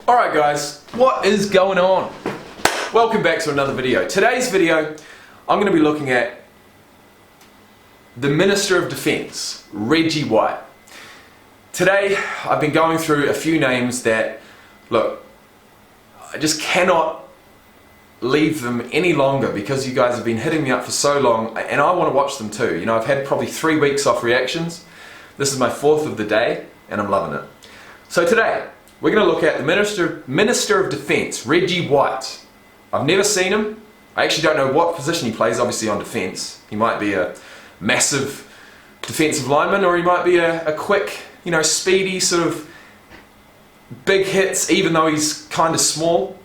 Alright guys, what is going on? Welcome back to another video. Today's video, I'm going to be looking at the Minister of Defence, Reggie White. Today, I've been going through a few names that, look, I just cannot leave them any longer because you guys have been hitting me up for so long and I want to watch them too. You know, I've had probably 3 weeks off reactions. This is my 4th of the day and I'm loving it. So today, we're going to look at the Minister of Defence, Reggie White. I've never seen him. I actually don't know what position he plays, obviously on defence. He might be a massive defensive lineman or he might be a quick, you know, speedy sort of big hits, even though he's kind of small,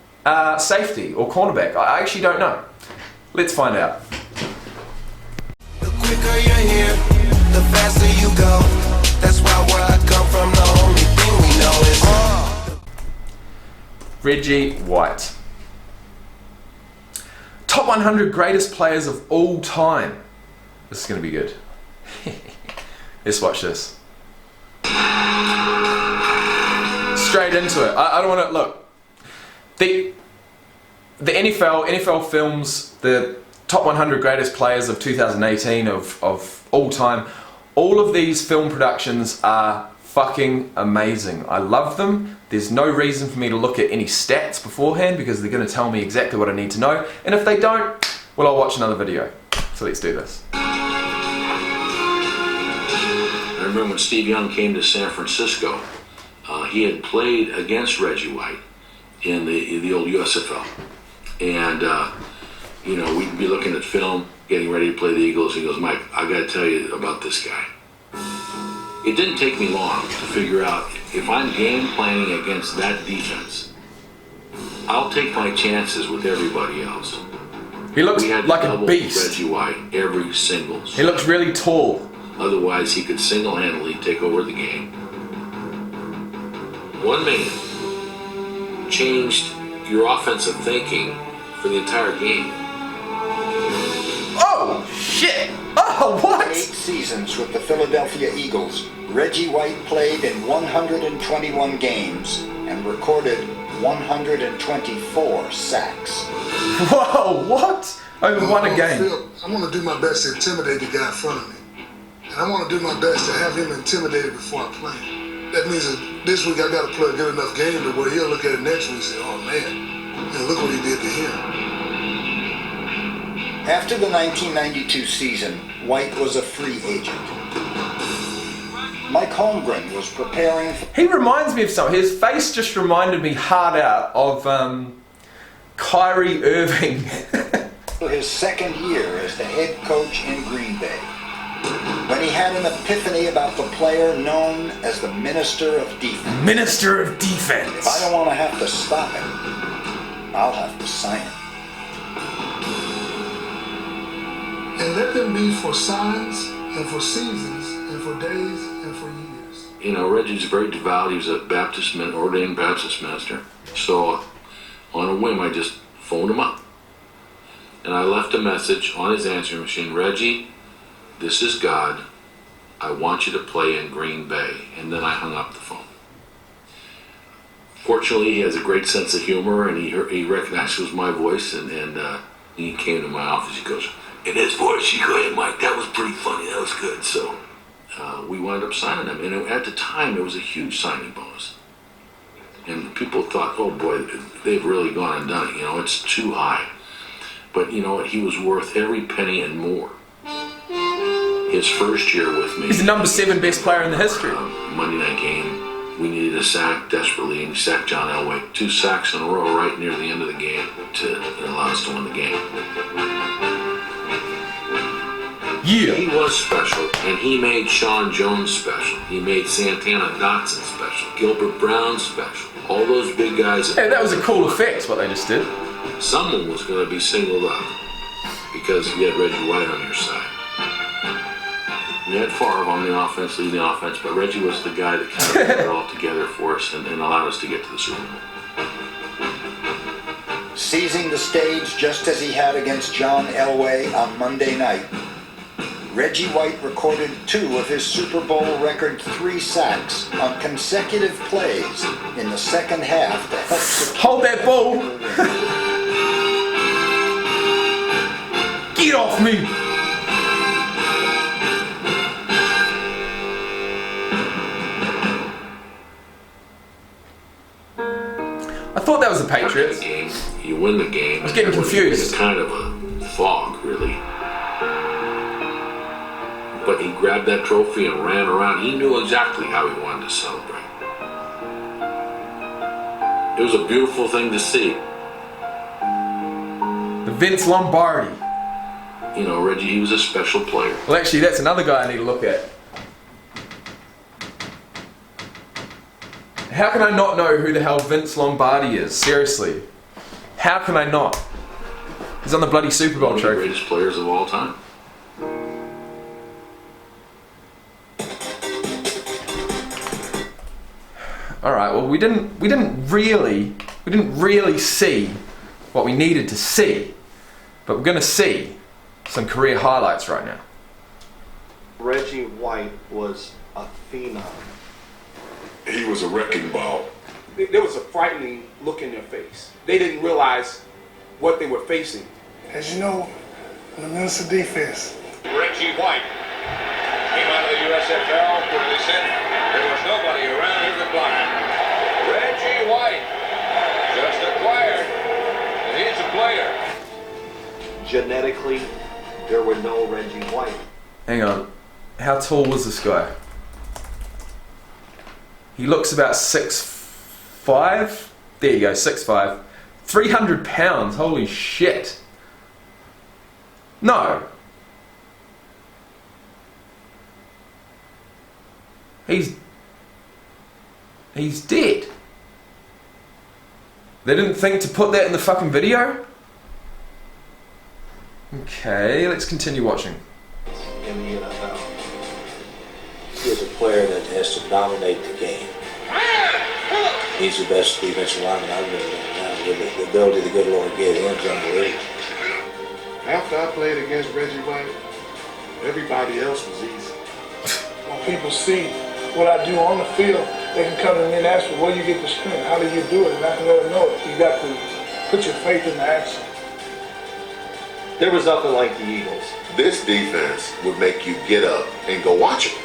safety or cornerback. I actually don't know. Let's find out. The quicker you're here, the faster you go. That's why where I come from, the only thing we know is Reggie White. Top 100 greatest players of all time. This is going to be good. Let's watch this. Straight into it. I don't want to look. The NFL films the top 100 greatest players of 2018 of all time. All of these film productions are fucking amazing. I love them. There's no reason for me to look at any stats beforehand because they're going to tell me exactly what I need to know. And if they don't, well, I'll watch another video. So let's do this. I remember when Steve Young came to San Francisco, he had played against Reggie White in the old USFL. And, you know, we'd be looking at film, getting ready to play the Eagles. He goes, Mike, I got to tell you about this guy. It didn't take me long to figure out if I'm game planning against that defense, I'll take my chances with everybody else. He looks like a beast. Reggie White every single He looks really tall. Otherwise, he could single-handedly take over the game. One man changed your offensive thinking for the entire game. Oh, shit! Oh, what? 8 seasons with the Philadelphia Eagles, Reggie White played in 121 games and recorded 124 sacks. Whoa, what? Over one a game. I want to do my best to intimidate the guy in front of me. And I want to do my best to have him intimidated before I play. That means that this week I got to play a good enough game to where he'll look at it next week and say, oh man, you know, look what he did to him. After the 1992 season, White was a free agent. Mike Holmgren was preparing for... He reminds me of something. His face just reminded me hard out of Kyrie Irving. for his second year as the head coach in Green Bay, when he had an epiphany about the player known as the Minister of Defense. Minister of Defense. If I don't want to have to stop him, I'll have to sign him. And let them be for signs and for seasons and for days and for years. You know, Reggie's very devout. He was a ordained Baptist minister. So on a whim, I just phoned him up. And I left a message on his answering machine. Reggie, this is God. I want you to play in Green Bay. And then I hung up the phone. Fortunately, he has a great sense of humor, and he recognized it was my voice, and he came to my office. He goes, in his voice, he goes, hey, Mike, that was pretty funny. That was good. So we wound up signing him. And at the time, it was a huge signing bonus. And people thought, oh, boy, they've really gone and done it. You know, it's too high. But you know what? He was worth every penny and more. His first year with me. He's the number 7 best player in the history. Monday night game, we needed a sack desperately, and he sacked John Elway. 2 sacks in a row right near the end of the game to allow us to win the game. Yeah. He was special, and he made Sean Jones special. He made Santana Dotson special. Gilbert Brown special. All those big guys. Hey, that was a cool effect, what they just did. Someone was going to be singled out because you had Reggie White on your side. We had Favre on the offense, leading the offense, but Reggie was the guy that kind of put it all together for us and allowed us to get to the Super Bowl. Seizing the stage just as he had against John Elway on Monday night, Reggie White recorded 2 of his Super Bowl record 3 sacks on consecutive plays in the second half to help that ball. Get off me. I thought that was the Patriots. You win the game. I was getting confused. It's kind of a fog, really. But he grabbed that trophy and ran around. He knew exactly how he wanted to celebrate. It was a beautiful thing to see. The Vince Lombardi. You know, Reggie, he was a special player. Well, actually, that's another guy I need to look at. How can I not know who the hell Vince Lombardi is? Seriously. How can I not? He's on the bloody Super Bowl One of the trophy. greatest players of all time. Alright, well we didn't really see what we needed to see. But we're gonna see some career highlights right now. Reggie White was a phenom. He was a wrecking ball. There was a frightening look in their face. They didn't realize what they were facing. As you know, in the Minnesota defense, Reggie White came out of the USFL where they said there was nobody around who could block him. Reggie White just acquired, and he's a player. Genetically, there were no Reggie White. Hang on. How tall was this guy? He looks about 6'5". There you go, 6'5". 300 pounds, holy shit. No. He's dead. They didn't think to put that in the fucking video? Okay, let's continue watching. In the NFL, he is a player that has to dominate the game. He's the best defensive lineman I've ever been around. With the ability the good Lord gave him is unbelievable. after I played against Reggie White, everybody else was easy. When people see what I do on the field, they can come to me and ask me, where you get the strength? How do you do it? And I can let them know it. You got to put your faith in the action. There was nothing like the Eagles. This defense would make you get up and go watch it.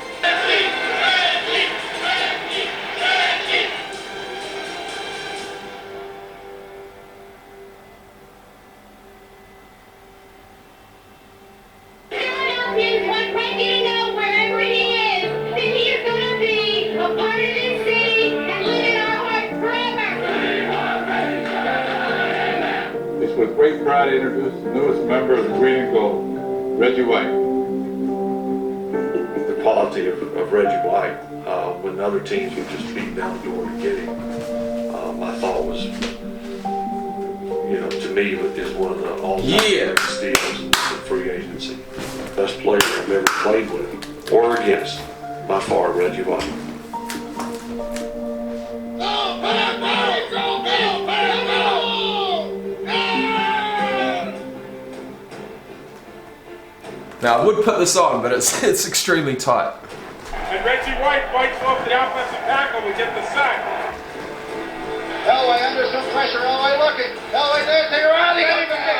It's with great pride to introduce the newest member of the Green and Gold, Reggie White. The quality of Reggie White, when other teams would just beat down the door to get him, I thought was, to me, is one of the all-time greatest deals in free agency. Best player I've ever played with or against, by far, Reggie White. Now I would put this on, but it's extremely tight. And Reggie White fights off the offensive tackle to get the sack. Elway under some pressure. Elway looking. Elway there to your alley.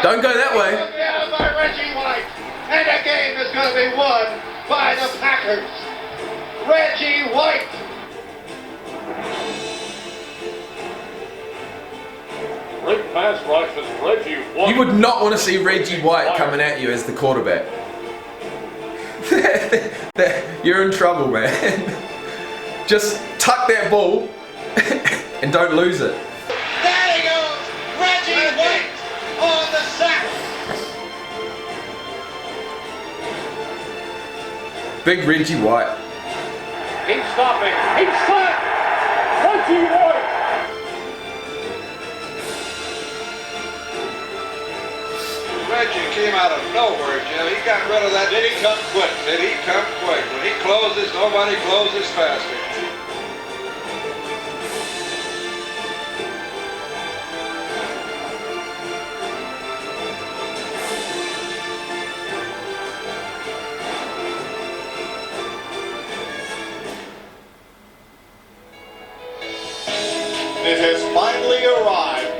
Don't go that way. Down by Reggie White. And the game is going to be won by the Packers. Reggie White. Great pass rush is Reggie White. You would not want to see Reggie White coming at you as the quarterback. You're in trouble, man. Just tuck that ball and don't lose it. There he goes. Reggie White on the sack. Big Reggie White. He's stopping. He's sacked. Reggie White. Reggie came out of nowhere, Jim. He got rid of that. Did he come quick? Did he come quick? When he closes, nobody closes faster. It has finally arrived.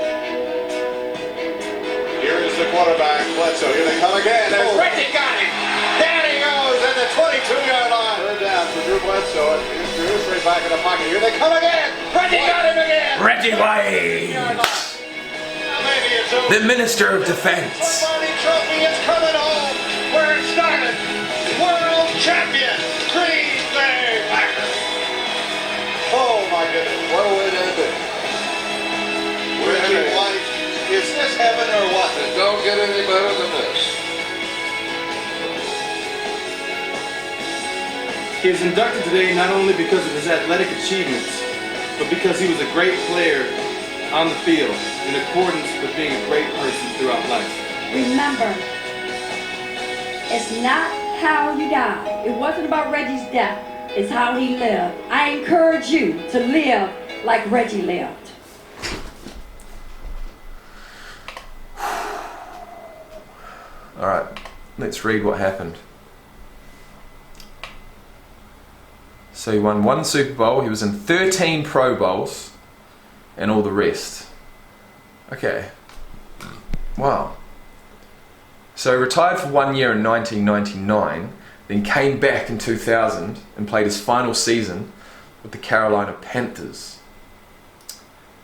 it, so here's Drew, straight back in the pocket. Here they come again. Reggie got him again. Reggie White, the Minister of Defense. Somebody trophy is coming home where it started. World champion, Green Bay Packers. Oh my goodness, what a way to end it. Reggie White, is this heaven or what? It don't get any better than this. He is inducted today not only because of his athletic achievements, but because he was a great player on the field in accordance with being a great person throughout life. Remember, it's not how you die. It wasn't about Reggie's death. It's how he lived. I encourage you to live like Reggie lived. All right, let's read what happened. So he won 1 Super Bowl, he was in 13 Pro Bowls, and all the rest. Okay. Wow. So he retired for 1 year in 1999, then came back in 2000 and played his final season with the Carolina Panthers.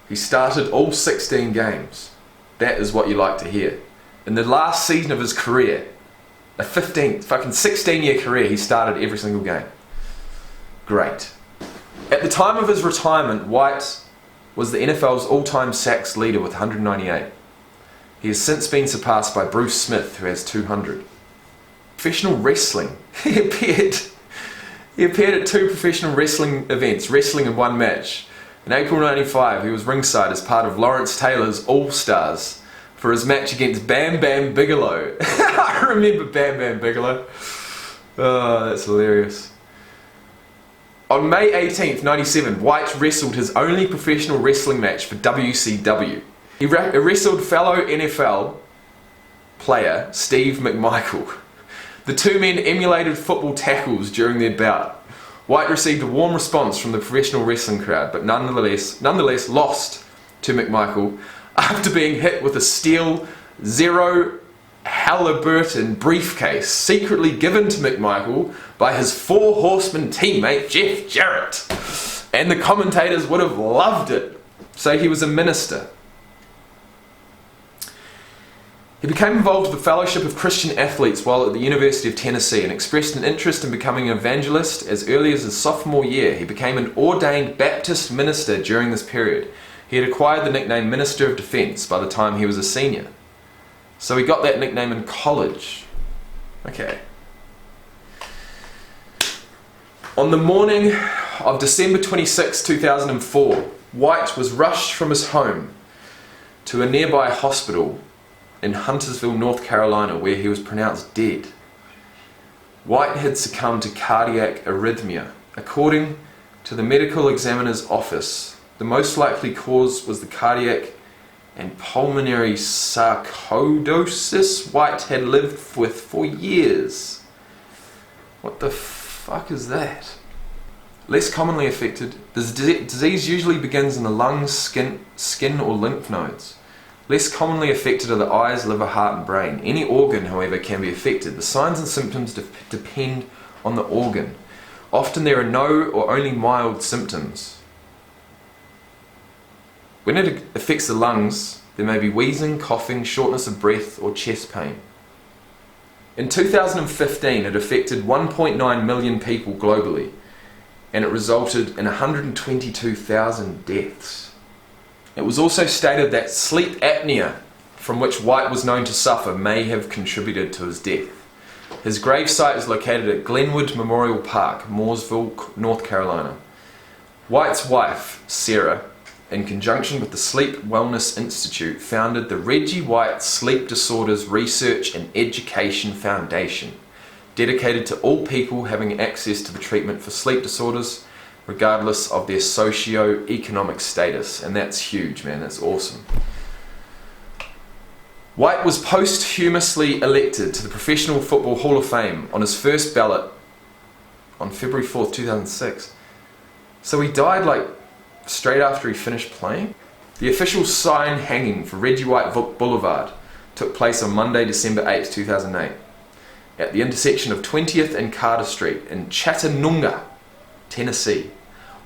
He started all 16 games. That is what you like to hear. In the last season of his career, a 16-year career, he started every single game. Great. At the time of his retirement, White was the NFL's all-time sacks leader with 198. He has since been surpassed by Bruce Smith, who has 200. Professional wrestling. He appeared at 2 professional wrestling events, wrestling in 1 match. In April '95, he was ringside as part of Lawrence Taylor's All-Stars for his match against Bam Bam Bigelow. I remember Bam Bam Bigelow. Oh, that's hilarious. On May 18th, 97, White wrestled his only professional wrestling match for WCW. He wrestled fellow NFL player Steve McMichael. The 2 men emulated football tackles during their bout. White received a warm response from the professional wrestling crowd, but nonetheless lost to McMichael after being hit with a steel Zero Halliburton briefcase secretly given to McMichael by his 4 horseman teammate Jeff Jarrett. And the commentators would have loved it. So he was a minister. He became involved with the Fellowship of Christian Athletes while at the University of Tennessee and expressed an interest in becoming an evangelist as early as his sophomore year. He became an ordained Baptist minister during this period. He had acquired the nickname Minister of Defense by the time he was a senior. So he got that nickname in college. Okay. On the morning of December 26, 2004, White was rushed from his home to a nearby hospital in Huntersville, North Carolina, where he was pronounced dead. White had succumbed to cardiac arrhythmia. According to the medical examiner's office, the most likely cause was the cardiac and pulmonary sarcoidosis White had lived with for years. What the fuck is that? Less commonly affected, this disease usually begins in the lungs, skin or lymph nodes. Less commonly affected are the eyes, liver, heart and brain. Any organ, however, can be affected. The signs and symptoms depend on the organ. Often there are no or only mild symptoms. When it affects the lungs, there may be wheezing, coughing, shortness of breath or chest pain. In 2015, it affected 1.9 million people globally, and it resulted in 122,000 deaths. It was also stated that sleep apnea, from which White was known to suffer, may have contributed to his death. His gravesite is located at Glenwood Memorial Park, Mooresville, North Carolina. White's wife, Sarah, in conjunction with the Sleep Wellness Institute, founded the Reggie White Sleep Disorders Research and Education Foundation, dedicated to all people having access to the treatment for sleep disorders, regardless of their socio-economic status. And that's huge, man, that's awesome. White was posthumously elected to the Professional Football Hall of Fame on his first ballot on February 4th, 2006. So he died like straight after he finished playing. The official sign hanging for Reggie White Boulevard took place on Monday, December 8th, 2008 at the intersection of 20th and Carter Street in Chattanooga, Tennessee.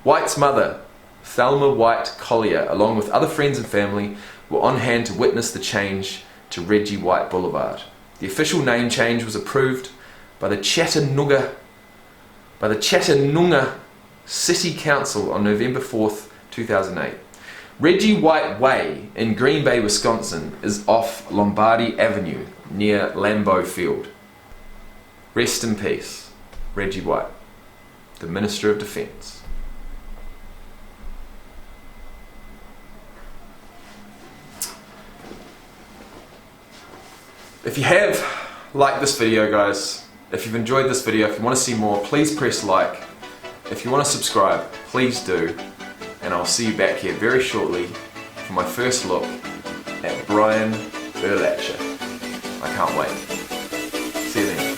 White's mother, Thelma White Collier, along with other friends and family, were on hand to witness the change to Reggie White Boulevard. The official name change was approved by the Chattanooga City Council on November 4th, 2008. Reggie White Way in Green Bay, Wisconsin is off Lombardy Avenue near Lambeau Field. Rest in peace, Reggie White, the Minister of Defense. If you have liked this video, guys, if you've enjoyed this video, if you want to see more, please press like. If you want to subscribe, please do. And I'll see you back here very shortly for my first look at Brian Urlacher. I can't wait. See you then.